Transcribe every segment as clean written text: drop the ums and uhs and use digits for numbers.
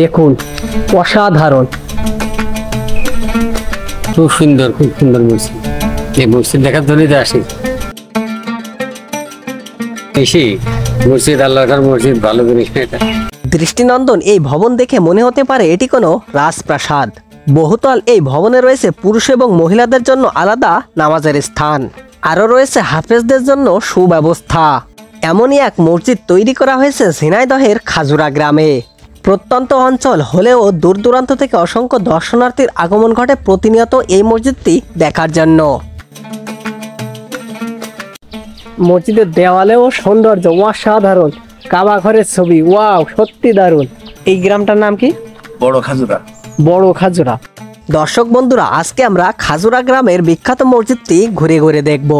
দেখুন অসাধারণ, খুব সুন্দর মসজিদ। এই মসজিদ দেখার জন্যই তো আসি। মসজিদ আল্লাহর মসজিদ, ভালো জিনিস এটা। দৃষ্টিনন্দন এই ভবন দেখে মনে হতে পারে এটি কোনো রাজপ্রাসাদ। বহুতল এই ভবনে রয়েছে পুরুষ এবং মহিলাদের জন্য আলাদা নামাজের স্থান, আরও রয়েছে হাফেজদের জন্য সুব্যবস্থা। এমনই এক মসজিদ তৈরি করা হয়েছে ঝিনাইদহের খাজুরা গ্রামে। প্রত্যন্ত অঞ্চল হলেও দূর দূরান্ত থেকে অসংখ্য দর্শনার্থীর আগমন ঘটে প্রতিনিয়ত এই মসজিদটি দেখার জন্য। মসজিদের দেওয়ালেও সৌন্দর্য অসাধারণ, কাবা ঘরের ছবি, ওয়াও সত্যি দারুণ। এই গ্রামটার নাম কি? বড় খাজুরা। বড় খাজুরা। দর্শক বন্ধুরা, আজকে আমরা খাজুরা গ্রামের বিখ্যাত মসজিদটি ঘুরে ঘুরে দেখব।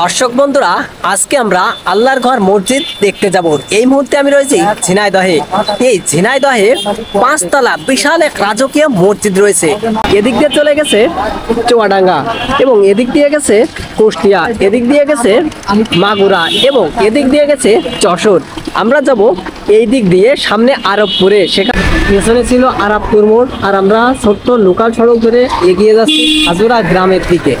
দর্শক বন্ধুরা, আজকে আমরা আল্লাহর ঘর মসজিদ দেখতে যাব। এই মুহূর্তে আমি রয়েছি ঝিনাইদহে। এই ঝিনাইদহে 5 তলা বিশাল এক রাজকীয় মসজিদ রয়েছে। এদিক দিয়ে চলে গেছে চুয়াডাঙ্গা, এবং এদিক দিয়ে গেছে কুষ্টিয়া, এদিক দিয়ে গেছে মাগুরা, এবং এদিক দিয়ে গেছে যশোর। আমরা যাব এই দিক দিয়ে সামনে আরবপুরে। সেখানে পেছনে ছিল আরবপুর মোড়, আর আমরা ছোট্ট লোকাল সড়ক ধরে এগিয়ে যাচ্ছি খাজুরা গ্রামের দিকে।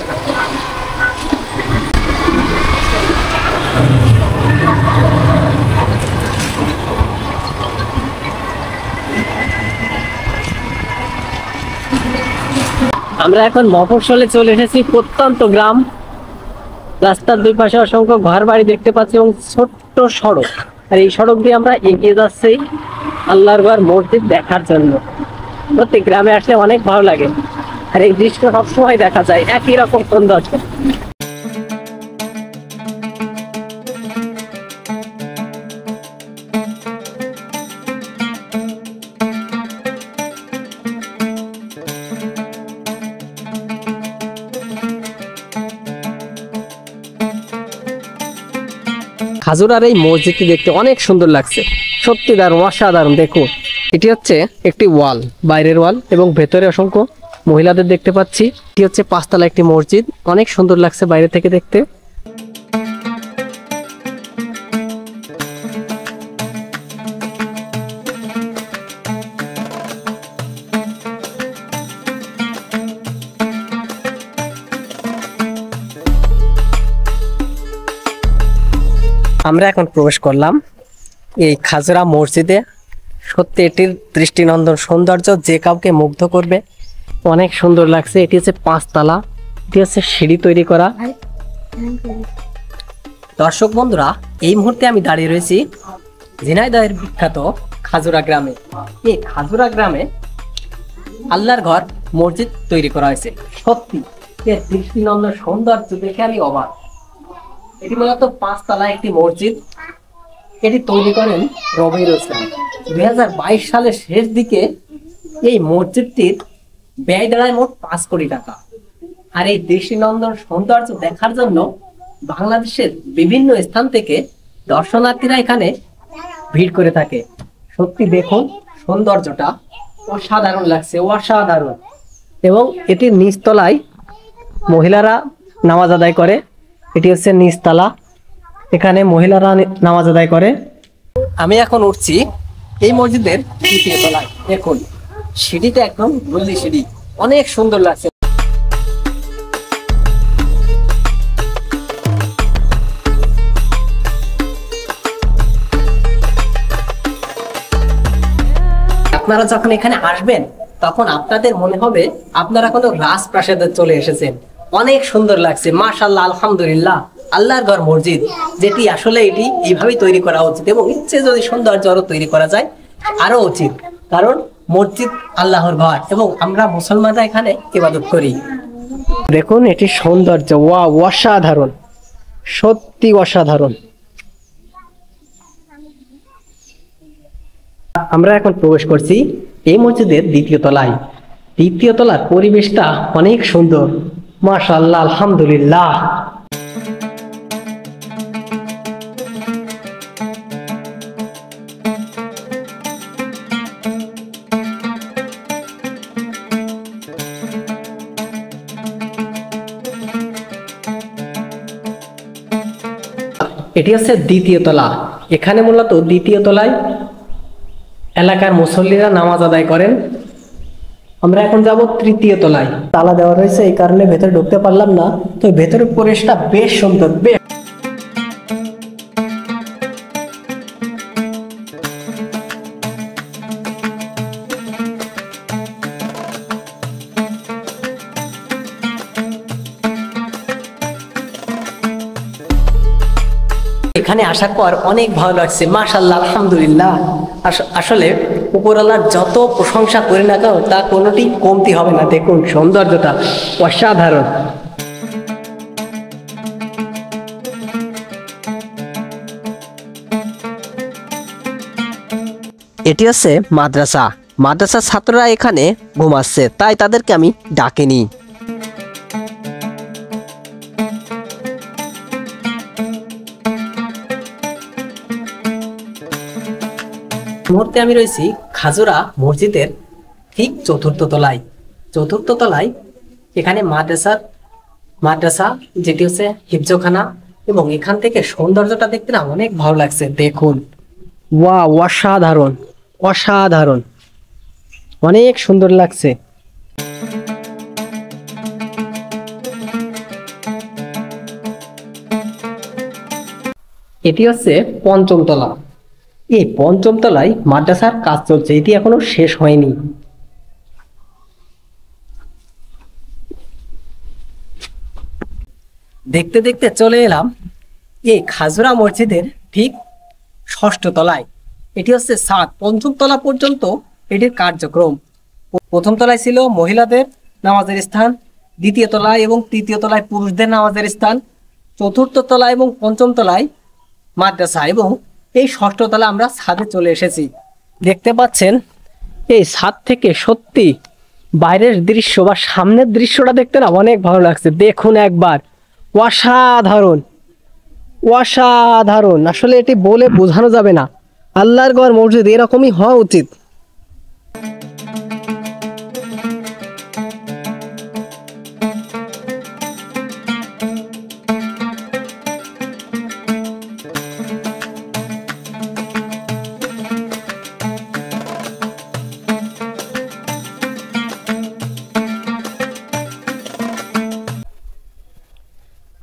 আমরা এখন মফস্বলে চলে এসেছি, প্রত্যন্ত গ্রাম। রাস্তার দুই পাশে অসংখ্য ঘর বাড়ি দেখতে পাচ্ছি এবং ছোট্ট সড়ক, আর এই সড়ক দিয়ে আমরা এগিয়ে যাচ্ছি আল্লাহর ঘর মসজিদ দেখার জন্য। প্রত্যেক গ্রামে আসলে অনেক ভালো লাগে, আর এই দৃশ্য সবসময় দেখা যায়, একই রকম সৌন্দর্য। খাজুরার এই মসজিদটি দেখতে অনেক সুন্দর লাগছে, সত্যি দারুণ, অসাধারণ। দেখুন, এটি হচ্ছে একটি ওয়াল, বাইরের ওয়াল, এবং ভেতরে অসংখ্য মহিলাদের দেখতে পাচ্ছি। এটি হচ্ছে 5 তলা একটি মসজিদ, অনেক সুন্দর লাগছে বাইরে থেকে দেখতে। আমরা এখন প্রবেশ করলাম এই খাজুরা মসজিদে। সত্যি এটির দৃষ্টিনন্দন সৌন্দর্য যে কাউকে মুগ্ধ করবে, অনেক সুন্দর লাগছে। এটি হচ্ছে 5 তলা, এটি হচ্ছে সিঁড়ি তৈরি করা। দর্শক বন্ধুরা, এই মুহূর্তে আমি দাঁড়িয়ে রয়েছি ঝিনাইদহের বিখ্যাত খাজুরা গ্রামে। এই খাজুরা গ্রামে আল্লাহর ঘর মসজিদ তৈরি করা হয়েছে। সত্যি এর দৃষ্টিনন্দন সৌন্দর্য দেখে আমি অবাক। এটি মূলত 5 তলা একটি মসজিদ। এটি তৈরি করেন রবিউল ইসলাম। 2022 সালের শেষ দিকে এই মসজিদটির ব্যয় দাঁড়ায় মোট 5 কোটি টাকা। আর এই দৃষ্টিনন্দন সৌন্দর্য দেখার জন্য বাংলাদেশের বিভিন্ন স্থান থেকে দর্শনার্থীরা এখানে ভিড় করে থাকে। সত্যি দেখুন সৌন্দর্যটা অসাধারণ লাগছে, অসাধারণ। এবং এটির নিচতলায় মহিলারা নামাজ আদায় করে। এটি হচ্ছে নিচতলা, এখানে মহিলারা নামাজ আদায় করে। আমি এখন উঠছি এই মসজিদের 3য় তলায়। দেখুন সিঁড়িটা একদম গলি সিঁড়ি, অনেক সুন্দর লাগছে। আপনারা যখন এখানে আসবেন তখন আপনাদের মনে হবে আপনারা কোনো রাজপ্রাসাদে চলে এসেছেন। অনেক সুন্দর লাগছে, মাশাআল্লাহ, আলহামদুলিল্লাহ। আল্লাহর ঘর মসজিদ, যেটি আসলে এটি এইভাবেই তৈরি করা উচিত, এবং ইচ্ছে যদি সৌন্দর্য আরো তৈরি করা যায় আরো উচিত, কারণ মসজিদ আল্লাহর ঘর এবং আমরা মুসলমানরা এখানে ইবাদত করি। দেখুন এটি সৌন্দর্য, ওয়াও, অসাধারণ, সত্যি অসাধারণ। আমরা এখন প্রবেশ করছি এই মসজিদের 2য় তলায়। 2য় তলার পরিবেশটা অনেক সুন্দর, মাশাআল্লাহ, আলহামদুলিল্লাহ। এটি হচ্ছে 2য় তলা। এখানে মূলত দ্বিতীয় তলায় এলাকার মুসল্লিরা নামাজ আদায় করেন। আমরা এখন যাব তৃতীয় তলায়। তালা দেওয়া রয়েছে, এই কারণে ভেতরে ঢুকতে পারলাম না। তো ভেতরের পরিবেশটা বেশ সুন্দর। এখানে আসার পর অনেক ভালো লাগছে, মাশাআল্লাহ, আলহামদুলিল্লাহ। আসলে উপরওয়ালার যত প্রশংসা করি না কেন তা কোনোটি কমতি হবে না। দেখুন সৌন্দর্যটা অসাধারণ। এটি হচ্ছে মাদ্রাসা। মাদ্রাসার ছাত্ররা এখানে ঘুমাচ্ছে, তাই তাদেরকে আমি ডাকিনি। মুহূর্তে আমি রয়েছি খাজুরা মসজিদের ঠিক চতুর্থ তলায়। চতুর্থ তলায় এখানে মাদ্রাসা যেটি হচ্ছে হিফজখানা, এবং এখান থেকে সৌন্দর্যটা দেখতে না অনেক ভালো লাগছে। দেখুন, ওয়াও, অসাধারণ অসাধারণ, অনেক সুন্দর লাগছে। এটি হচ্ছে পঞ্চম তলা। এই পঞ্চম তলায় মাদ্রাসার কাজ চলছে, এটি এখনো শেষ হয়নি। দেখতে দেখতে চলে এলাম এই খাজুরা মসজিদের ঠিক ষষ্ঠ তলায়। এটি হচ্ছে সাত, পঞ্চম তলা পর্যন্ত এটির কার্যক্রম। প্রথম তলায় ছিল মহিলাদের নামাজের স্থান, দ্বিতীয় তলায় এবং তৃতীয় তলায় পুরুষদের নামাজের স্থান, চতুর্থ তলায় এবং পঞ্চম তলায় মাদ্রাসা, এবং এই ষষ্ঠ তলা আমরা ছাদে চলে এসেছি। দেখতে পাচ্ছেন এই ছাদ থেকে সত্যি বাইরের দৃশ্য বা সামনের দৃশ্যটা দেখতে না অনেক ভালো লাগছে। দেখুন একবার, অসাধারণ অসাধারণ। আসলে এটি বলে বোঝানো যাবে না। আল্লাহর ঘর মসজিদ এরকমই হওয়া উচিত।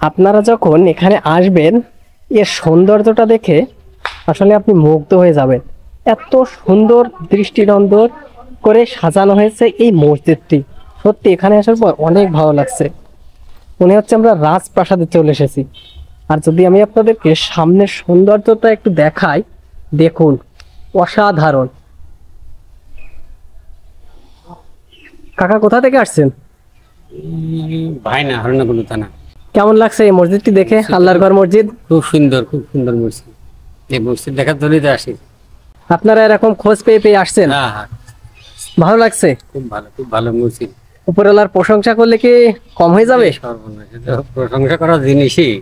আপনারা যখন এখানে আসবেন এর সৌন্দর্যটা দেখে আসলে আপনি মুগ্ধ হয়ে যাবেন। এত সুন্দর দৃষ্টিনন্দন করে সাজানো হয়েছে এই মসজিদটি। সত্যি এখানে আসার পর অনেক ভালো লাগছে, মনে হচ্ছে আমরা রাজপ্রাসাদে চলে এসেছি। আর যদি আমি আপনাদেরকে সামনের সৌন্দর্যটা একটু দেখাই, দেখুন অসাধারণ। কাকা কোথা থেকে আসছেন? ভাই না, হরনাকুলু থানা। কেমন লাগছে এই মসজিদটি দেখে? আল্লাহর ঘর মসজিদ খুব সুন্দর, খুব সুন্দর মসজিদ। এই মসজিদ দেখার জন্যই তো আসি। আপনারা এরকম খোঁজ পেয়ে পেয়ে আসছেন? হ্যাঁ হ্যাঁ, ভালো লাগছে? খুব ভালো, খুব ভালো মসজিদ। উপরওয়ালার প্রশংসা করলে কি কম হয়ে যাবে? সর্বনাশ, এটা প্রশংসা করার জিনিসই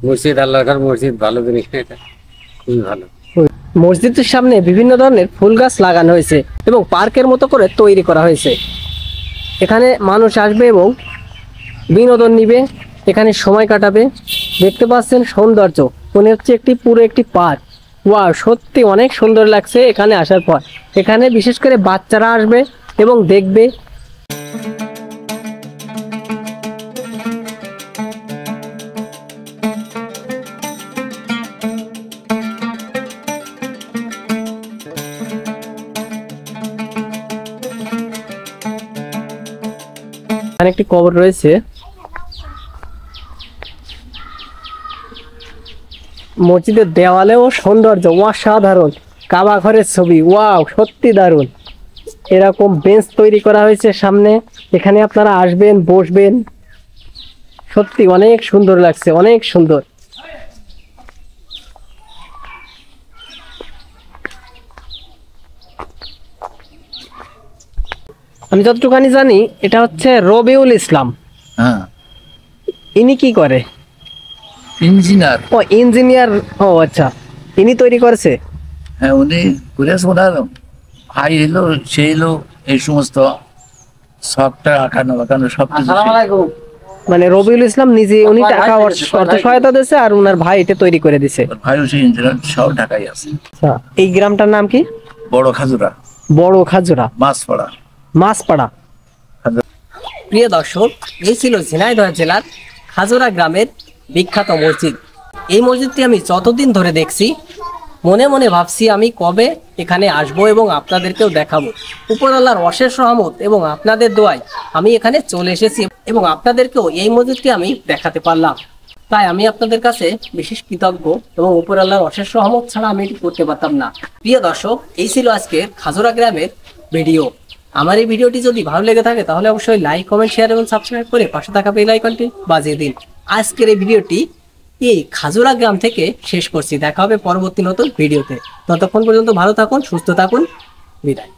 মসজিদ, আল্লাহর ঘর মসজিদ, ভালো জিনিস, এটা খুবই ভালো। মসজিদের সামনে বিভিন্ন ধরনের ফুল গাছ লাগানো হয়েছে এবং পার্কের মতো করে তৈরি করা হয়েছে। এখানে মানুষ আসবে এবং বিনোদন নিবে, এখানে সময় কাটাবে। দেখতে পাচ্ছেন সৌন্দর্য, মনে হচ্ছে পুরো একটি পার্ক। ওয়াও, সত্যি অনেক সুন্দর লাগছে এখানে আসার পর। এখানে বিশেষ করে বাচ্চারা আসবে এবং দেখবে। এখানে একটি কবর রয়েছে। মসজিদের দেওয়ালেও সৌন্দর্য অসাধারণ, কাবা ঘরের ছবি। ওয়াও, সত্যি দারুণ। এরকম বেঞ্চ তৈরি করা হয়েছে সামনে, এখানে আপনারা আসবেন, বসবেন। সত্যি অনেক সুন্দর লাগছে, অনেক সুন্দর। আমি যতটুখানি জানি এটা হচ্ছে রবিউল ইসলাম। হ্যাঁ, ইনি কি করে? ইঞ্জিনিয়ার। ও ইঞ্জিনিয়ার। ও আচ্ছা, ইনি তৈরি করেছে? হ্যাঁ, উনি করেছে। ওনার ভাই এলো, সে এলো, এই সমস্ত সফটওয়্যার আঁকানো বাঁকানো সব কিছু। আসসালামু আলাইকুম। মানে রবিউল ইসলাম নিজে উনি টাকা অর্থ সহায়তা দিয়েছে আর উনার ভাই এটা তৈরি করে দিছে। ওর ভাই হচ্ছে ইঞ্জিনিয়ার, সব ঢাকায় আছে। আচ্ছা, এই গ্রামটার নাম কি? বড় খাজুরা, বড় খাজুরা, মাছপাড়া। মাছপাড়া। প্রিয় দর্শক, এই ছিল ঝিনাইদহ জেলার খাজুরা গ্রামের বিখ্যাত মসজিদ। এই মসজিদটি আমি যতদিন ধরে দেখছি মনে মনে ভাবছি আমি কবে এখানে আসবো এবং আপনাদেরকেও দেখাবো। উপরওয়ালার অশেষ রহমত এবং আপনাদের দোয়ায় আমি এখানে চলে এসেছি এবং আপনাদেরকেও এই মসজিদটি আমি দেখাতে পারলাম। তাই আমি আপনাদের কাছে বিশেষ কৃতজ্ঞ এবং উপরওয়ালার অশেষ রহমত ছাড়া আমি এটি করতে পারতাম না। প্রিয় দর্শক, এই ছিল আজকের খাজুরা গ্রামের ভিডিও। আমার এই ভিডিওটি যদি ভালো লেগে থাকে তাহলে অবশ্যই লাইক, কমেন্ট, শেয়ার এবং সাবস্ক্রাইব করে পাশে থাকা বেল আইকনটি বাজিয়ে দিন। আজকের এই ভিডিওটি এই খাজুরা গ্রাম থেকে শেষ করছি। দেখা হবে পরবর্তী নতুন ভিডিওতে। ততক্ষণ পর্যন্ত ভালো থাকুন, সুস্থ থাকুন, বিদায়।